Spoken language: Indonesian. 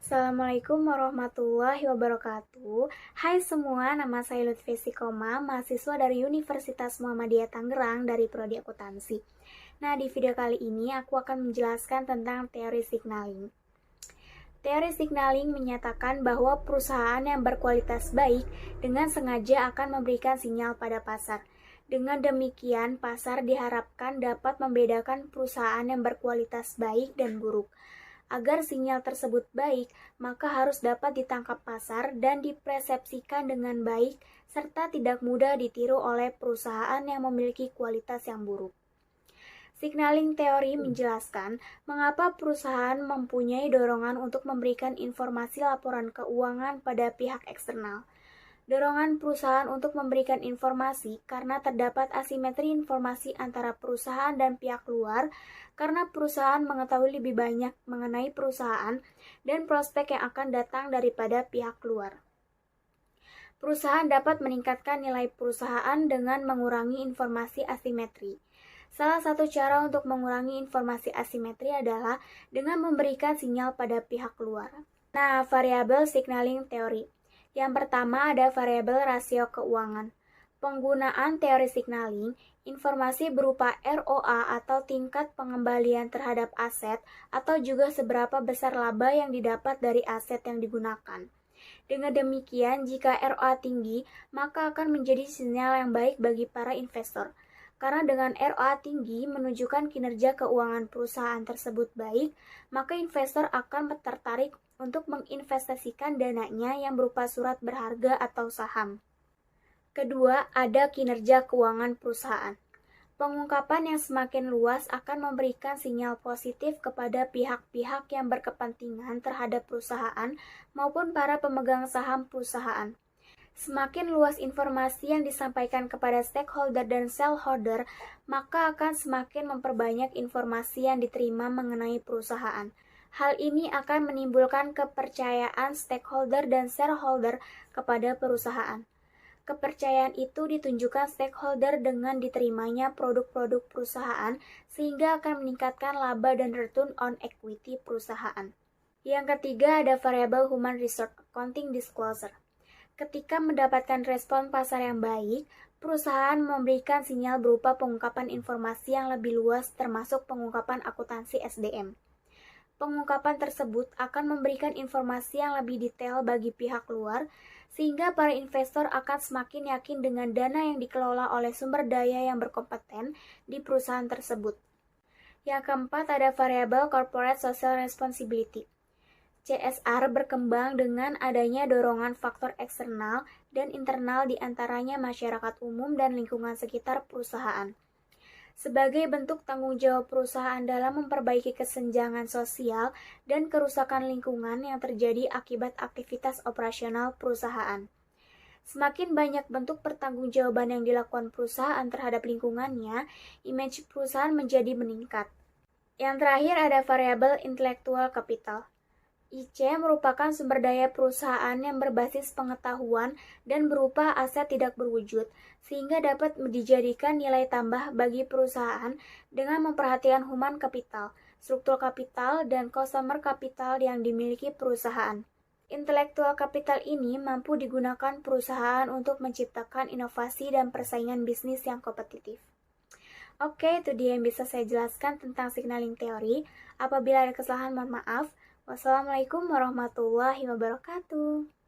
Assalamualaikum warahmatullahi wabarakatuh. Hai semua, nama saya Lutfi Sikoma, mahasiswa dari Universitas Muhammadiyah Tangerang dari Prodi Akuntansi. Nah, di video kali ini aku akan menjelaskan tentang teori signaling. Teori signaling menyatakan bahwa perusahaan yang berkualitas baik dengan sengaja akan memberikan sinyal pada pasar. Dengan demikian, pasar diharapkan dapat membedakan perusahaan yang berkualitas baik dan buruk. Agar sinyal tersebut baik, maka harus dapat ditangkap pasar dan dipersepsikan dengan baik, serta tidak mudah ditiru oleh perusahaan yang memiliki kualitas yang buruk. Signaling teori menjelaskan mengapa perusahaan mempunyai dorongan untuk memberikan informasi laporan keuangan pada pihak eksternal. Dorongan perusahaan untuk memberikan informasi karena terdapat asimetri informasi antara perusahaan dan pihak luar, karena perusahaan mengetahui lebih banyak mengenai perusahaan dan prospek yang akan datang daripada pihak luar. Perusahaan dapat meningkatkan nilai perusahaan dengan mengurangi informasi asimetri. Salah satu cara untuk mengurangi informasi asimetri adalah dengan memberikan sinyal pada pihak luar. Nah, variabel signaling teori. Yang pertama ada variabel rasio keuangan. Penggunaan teori signaling, informasi berupa ROA atau tingkat pengembalian terhadap aset atau juga seberapa besar laba yang didapat dari aset yang digunakan. Dengan demikian, jika ROA tinggi, maka akan menjadi sinyal yang baik bagi para investor. Karena dengan ROA tinggi menunjukkan kinerja keuangan perusahaan tersebut baik, maka investor akan tertarik untuk menginvestasikan dananya yang berupa surat berharga atau saham. Kedua, ada kinerja keuangan perusahaan. Pengungkapan yang semakin luas akan memberikan sinyal positif kepada pihak-pihak yang berkepentingan terhadap perusahaan maupun para pemegang saham perusahaan. Semakin luas informasi yang disampaikan kepada stakeholder dan shareholder, maka akan semakin memperbanyak informasi yang diterima mengenai perusahaan. Hal ini akan menimbulkan kepercayaan stakeholder dan shareholder kepada perusahaan. Kepercayaan itu ditunjukkan stakeholder dengan diterimanya produk-produk perusahaan sehingga akan meningkatkan laba dan return on equity perusahaan. Yang ketiga ada variabel human resource accounting disclosure. Ketika mendapatkan respon pasar yang baik, perusahaan memberikan sinyal berupa pengungkapan informasi yang lebih luas termasuk pengungkapan akuntansi SDM. Pengungkapan tersebut akan memberikan informasi yang lebih detail bagi pihak luar, sehingga para investor akan semakin yakin dengan dana yang dikelola oleh sumber daya yang berkompeten di perusahaan tersebut. Yang keempat ada variabel corporate social responsibility. CSR berkembang dengan adanya dorongan faktor eksternal dan internal di antaranya masyarakat umum dan lingkungan sekitar perusahaan. Sebagai bentuk tanggung jawab perusahaan dalam memperbaiki kesenjangan sosial dan kerusakan lingkungan yang terjadi akibat aktivitas operasional perusahaan. Semakin banyak bentuk pertanggungjawaban yang dilakukan perusahaan terhadap lingkungannya, image perusahaan menjadi meningkat. Yang terakhir ada variabel intellectual capital. IC merupakan sumber daya perusahaan yang berbasis pengetahuan dan berupa aset tidak berwujud, sehingga dapat dijadikan nilai tambah bagi perusahaan dengan memperhatikan human capital, struktur kapital, dan customer capital yang dimiliki perusahaan. Intellectual capital ini mampu digunakan perusahaan untuk menciptakan inovasi dan persaingan bisnis yang kompetitif. Oke, itu dia yang bisa saya jelaskan tentang signaling teori. Apabila ada kesalahan, mohon maaf. Wassalamualaikum warahmatullahi wabarakatuh.